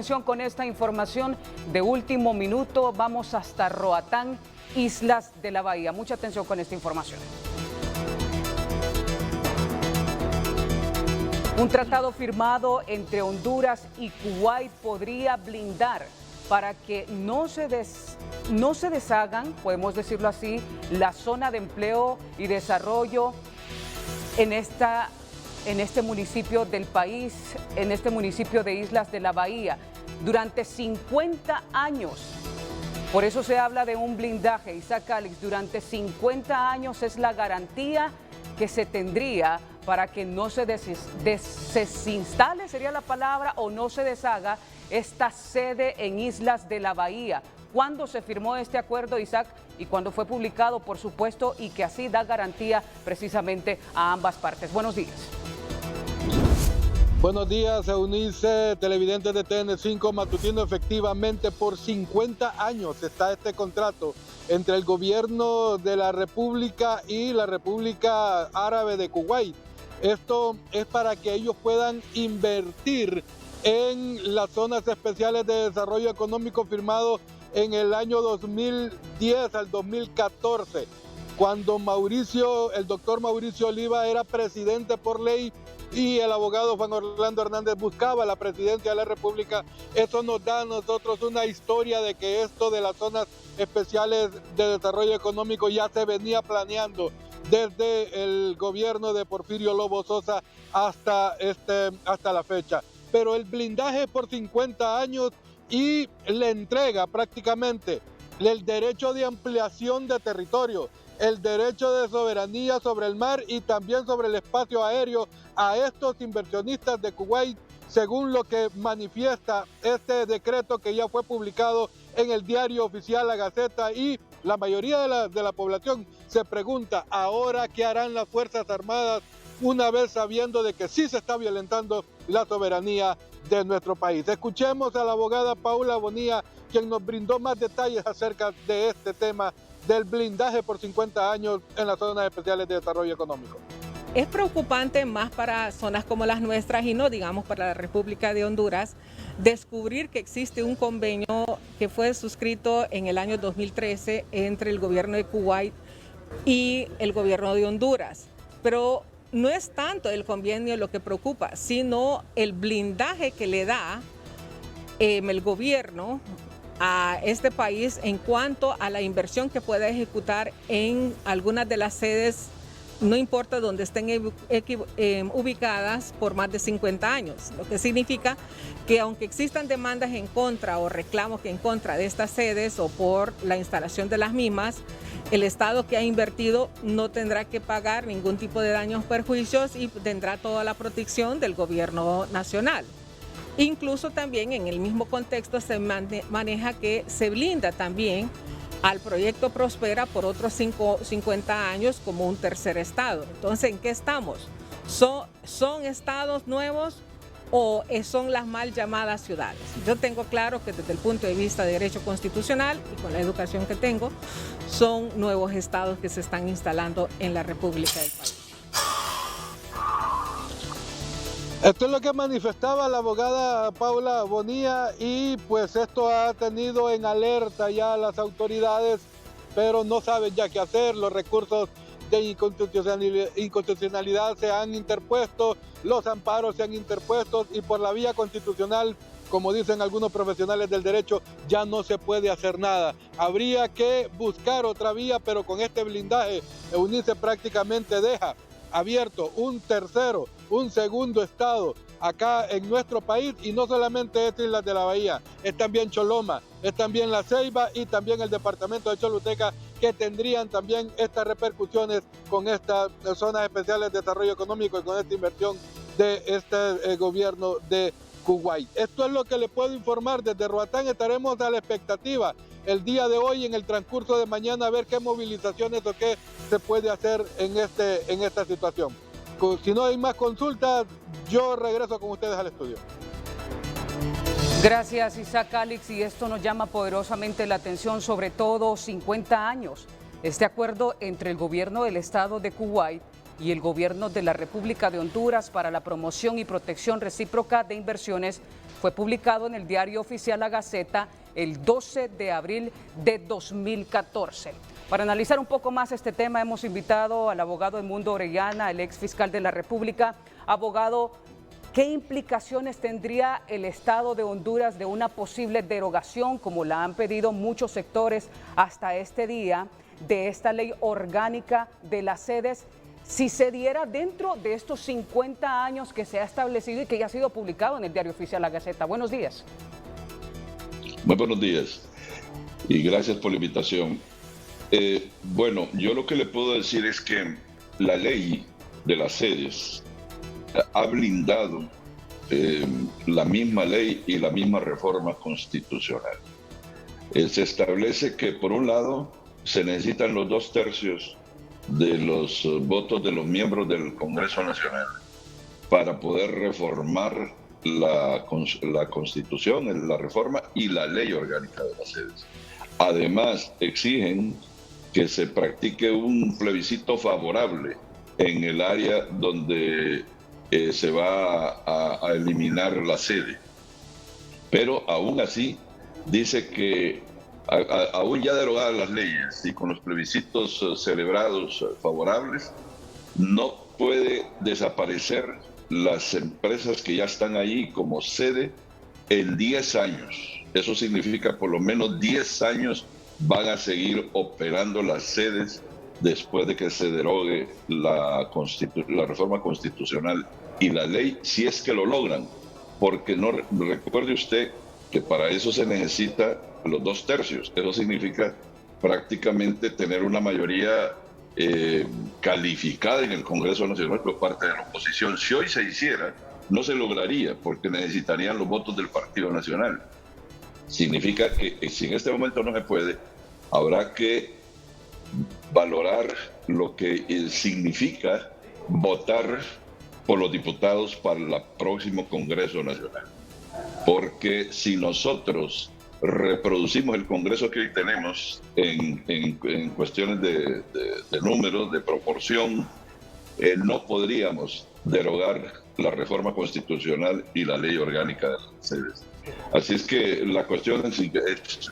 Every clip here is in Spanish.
Atención con esta información de último minuto, vamos hasta Roatán, Islas de la Bahía. Mucha atención con esta información. Un tratado firmado entre Honduras y Kuwait podría blindar para que no se deshagan, podemos decirlo así, la zona de empleo y desarrollo en este municipio del país, en este municipio de Islas de la Bahía, durante 50 años. Por eso se habla de un blindaje, Isaac Calix, durante 50 años es la garantía que se tendría para que no se desinstale, sería la palabra, o no se deshaga esta sede en Islas de la Bahía. ¿Cuándo se firmó este acuerdo, Isaac? Y cuándo fue publicado, por supuesto, y que así da garantía precisamente a ambas partes. Buenos días. Buenos días, Eunice, televidentes de TN5 Matutino. Efectivamente, por 50 años está este contrato entre el gobierno de la República y la República Árabe de Kuwait. Esto es para que ellos puedan invertir en las zonas especiales de desarrollo económico firmado en el año 2010 al 2014, cuando el doctor Mauricio Oliva era presidente por ley y el abogado Juan Orlando Hernández buscaba la presidencia de la República. Eso nos da a nosotros una historia de que esto de las zonas especiales de desarrollo económico ya se venía planeando desde el gobierno de Porfirio Lobo Sosa hasta la fecha. Pero el blindaje por 50 años y le entrega prácticamente el derecho de ampliación de territorio, el derecho de soberanía sobre el mar y también sobre el espacio aéreo a estos inversionistas de Kuwait, según lo que manifiesta este decreto que ya fue publicado en el diario oficial La Gaceta. Y la mayoría de la población se pregunta, ¿ahora qué harán las Fuerzas Armadas una vez sabiendo de que sí se está violentando la soberanía de nuestro país? Escuchemos a la abogada Paula Bonilla, quien nos brindó más detalles acerca de este tema del blindaje por 50 años en las zonas especiales de desarrollo económico. Es preocupante más para zonas como las nuestras y no digamos para la República de Honduras descubrir que existe un convenio que fue suscrito en el año 2013 entre el gobierno de Kuwait y el gobierno de Honduras. Pero no es tanto el convenio lo que preocupa, sino el blindaje que le da el gobierno a este país en cuanto a la inversión que pueda ejecutar en algunas de las sedes, no importa dónde estén ubicadas, por más de 50 años. Lo que significa que aunque existan demandas en contra o reclamos en contra de estas sedes o por la instalación de las mismas, el Estado que ha invertido no tendrá que pagar ningún tipo de daños o perjuicios y tendrá toda la protección del gobierno nacional. Incluso también en el mismo contexto se maneja que se blinda también al proyecto Prospera por otros 50 años como un tercer estado. Entonces, ¿en qué estamos? ¿Son estados nuevos o son las mal llamadas ciudades? Yo tengo claro que desde el punto de vista de derecho constitucional y con la educación que tengo, son nuevos estados que se están instalando en la República del país. Esto es lo que manifestaba la abogada Paula Bonilla y pues esto ha tenido en alerta ya a las autoridades, pero no saben ya qué hacer. Los recursos de inconstitucionalidad se han interpuesto, los amparos se han interpuesto y por la vía constitucional, como dicen algunos profesionales del derecho, ya no se puede hacer nada. Habría que buscar otra vía, pero con este blindaje, Eunice prácticamente deja abierto un segundo estado acá en nuestro país, y no solamente es Islas de la Bahía, es también Choloma, es también La Ceiba y también el departamento de Choluteca, que tendrían también estas repercusiones con estas zonas especiales de desarrollo económico y con esta inversión de este gobierno de Kuwait. Esto es lo que le puedo informar desde Roatán. Estaremos a la expectativa el día de hoy, en el transcurso de mañana, a ver qué movilizaciones o qué se puede hacer en esta situación. Si no hay más consultas, yo regreso con ustedes al estudio. Gracias, Isaac Calix, y esto nos llama poderosamente la atención, sobre todo 50 años. Este acuerdo entre el gobierno del estado de Kuwait y el gobierno de la República de Honduras para la promoción y protección recíproca de inversiones Fue publicado en el diario oficial La Gaceta el 12 de abril de 2014. Para analizar un poco más este tema hemos invitado al abogado Edmundo Orellana, el ex fiscal de la República. Abogado, ¿qué implicaciones tendría el Estado de Honduras de una posible derogación, como la han pedido muchos sectores hasta este día, de esta ley orgánica de las sedes, si se diera dentro de estos 50 años que se ha establecido y que ya ha sido publicado en el diario oficial La Gaceta? Buenos días. Muy buenos días y gracias por la invitación. Bueno, yo lo que le puedo decir es que la ley de las sedes ha blindado la misma ley y la misma reforma constitucional. Se establece que, por un lado, se necesitan los 2/3 de los votos de los miembros del Congreso Nacional para poder reformar la Constitución, la reforma y la ley orgánica de las sedes. Además, exigen que se practique un plebiscito favorable en el área donde se va a eliminar la sede. Pero aún así, dice que aún ya derogadas las leyes y con los plebiscitos celebrados favorables, no puede desaparecer las empresas que ya están ahí como sede en 10 años. Eso significa por lo menos 10 años van a seguir operando las sedes después de que se derogue la reforma constitucional y la ley, si es que lo logran. Porque no recuerde usted que para eso se necesita los 2/3. Eso significa prácticamente tener una mayoría calificada en el Congreso Nacional por parte de la oposición. Si hoy se hiciera, no se lograría porque necesitarían los votos del Partido Nacional. Significa que si en este momento no se puede, habrá que valorar lo que significa votar por los diputados para el próximo Congreso Nacional. Porque si nosotros reproducimos el Congreso que hoy tenemos en cuestiones de números, de proporción, no podríamos derogar la reforma constitucional y la ley orgánica de las sedes. Así es que la cuestión es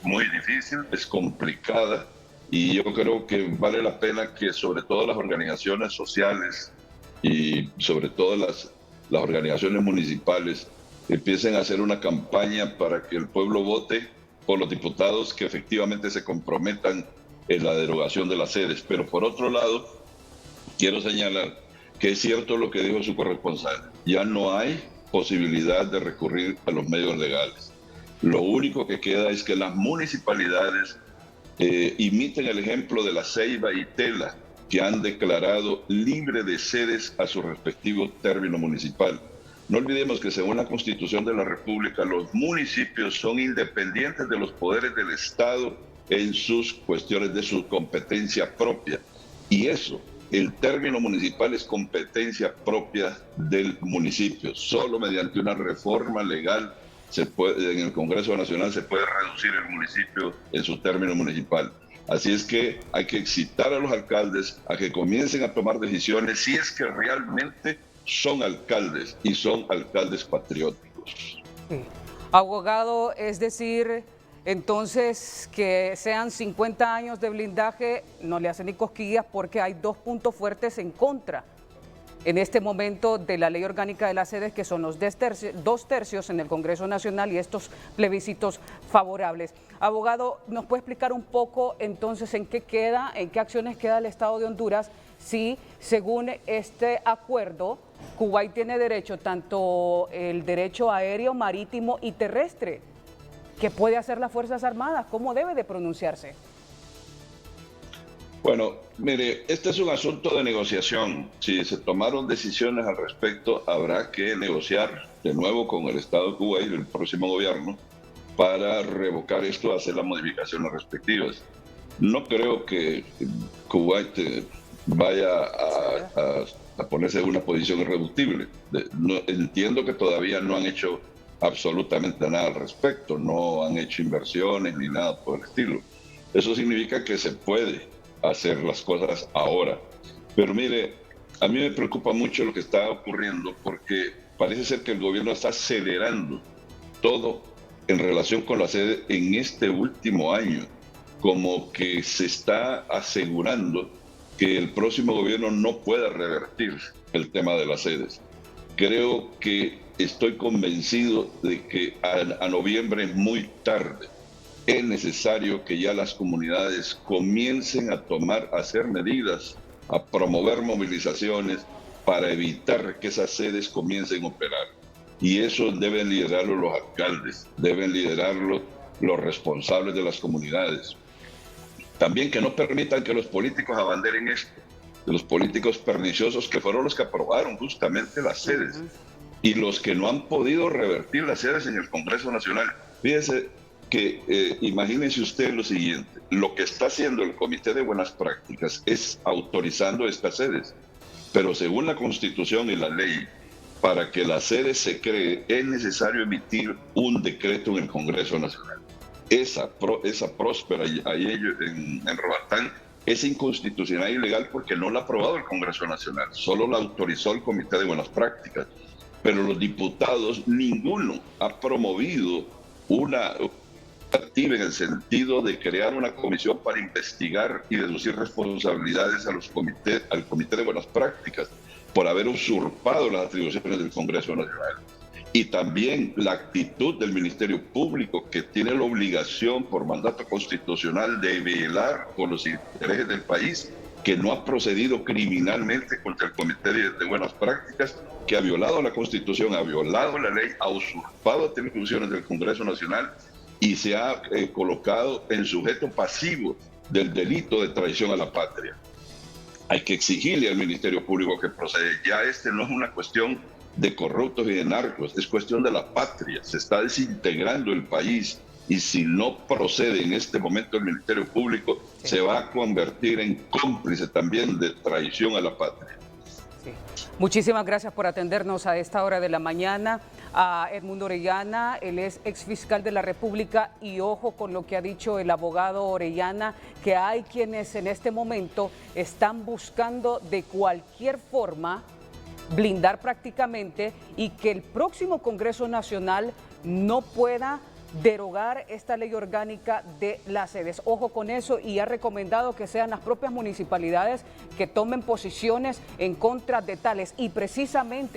muy difícil, es complicada, y yo creo que vale la pena que sobre todo las organizaciones sociales y sobre todo las organizaciones municipales empiecen a hacer una campaña para que el pueblo vote por los diputados que efectivamente se comprometan en la derogación de las sedes. Pero por otro lado, quiero señalar que es cierto lo que dijo su corresponsal. Ya no hay posibilidad de recurrir a los medios legales. Lo único que queda es que las municipalidades imiten el ejemplo de La Ceiba y Tela, que han declarado libre de sedes a su respectivo término municipal. No olvidemos que según la Constitución de la República, los municipios son independientes de los poderes del Estado en sus cuestiones de su competencia propia. Y eso, el término municipal es competencia propia del municipio. Solo mediante una reforma legal en el Congreso Nacional se puede reducir el municipio en su término municipal. Así es que hay que excitar a los alcaldes a que comiencen a tomar decisiones si es que realmente son alcaldes y son alcaldes patrióticos. Sí. Abogado, es decir, entonces que sean 50 años de blindaje no le hacen ni cosquillas porque hay 2 puntos fuertes en contra en este momento de la ley orgánica de las sedes, que son los 2/3 en el Congreso Nacional y estos plebiscitos favorables. Abogado, ¿nos puede explicar un poco entonces en qué acciones queda el Estado de Honduras si, según este acuerdo, Kuwait tiene derecho, tanto el derecho aéreo, marítimo y terrestre? ¿Qué puede hacer las Fuerzas Armadas? ¿Cómo debe de pronunciarse? Bueno, mire, este es un asunto de negociación. Si se tomaron decisiones al respecto, habrá que negociar de nuevo con el Estado de Kuwait y el próximo gobierno para revocar esto, hacer las modificaciones respectivas. No creo que Kuwait vaya a ponerse en una posición irreductible. Entiendo que todavía no han hecho absolutamente nada al respecto, no han hecho inversiones ni nada por el estilo. Eso significa que se puede hacer las cosas ahora. Pero mire, a mí me preocupa mucho lo que está ocurriendo porque parece ser que el gobierno está acelerando todo en relación con la sede en este último año, como que se está asegurando que el próximo gobierno no pueda revertir el tema de las sedes. Creo que estoy convencido de que a noviembre es muy tarde. Es necesario que ya las comunidades comiencen a hacer medidas, a promover movilizaciones para evitar que esas sedes comiencen a operar. Y eso deben liderarlo los alcaldes, deben liderarlo los responsables de las comunidades. También que no permitan que los políticos abanderen esto, de los políticos perniciosos que fueron los que aprobaron justamente las sedes y los que no han podido revertir las sedes en el Congreso Nacional. Fíjese que imagínense usted lo siguiente, lo que está haciendo el Comité de Buenas Prácticas es autorizando estas sedes, pero según la Constitución y la ley, para que la sede se cree es necesario emitir un decreto en el Congreso Nacional. Esa próspera ahí en Roatán es inconstitucional e ilegal porque no la ha aprobado el Congreso Nacional, solo la autorizó el Comité de Buenas Prácticas. Pero los diputados, ninguno ha promovido una activa en el sentido de crear una comisión para investigar y deducir responsabilidades al Comité de Buenas Prácticas por haber usurpado las atribuciones del Congreso Nacional. Y también la actitud del Ministerio Público, que tiene la obligación por mandato constitucional de velar por los intereses del país, que no ha procedido criminalmente contra el Comité de Buenas Prácticas, que ha violado la Constitución, ha violado la ley, ha usurpado atribuciones del Congreso Nacional y se ha colocado en sujeto pasivo del delito de traición a la patria. Hay que exigirle al Ministerio Público que proceda. Ya no es una cuestión de corruptos y de narcos, es cuestión de la patria. Se está desintegrando el país y si no procede en este momento el Ministerio Público, se va a convertir en cómplice también de traición a la patria. Sí. Muchísimas gracias por atendernos a esta hora de la mañana. A Edmundo Orellana, él es exfiscal de la República y ojo con lo que ha dicho el abogado Orellana, que hay quienes en este momento están buscando de cualquier forma blindar prácticamente y que el próximo Congreso Nacional no pueda derogar esta ley orgánica de las sedes. Ojo con eso, y ha recomendado que sean las propias municipalidades que tomen posiciones en contra de tales y precisamente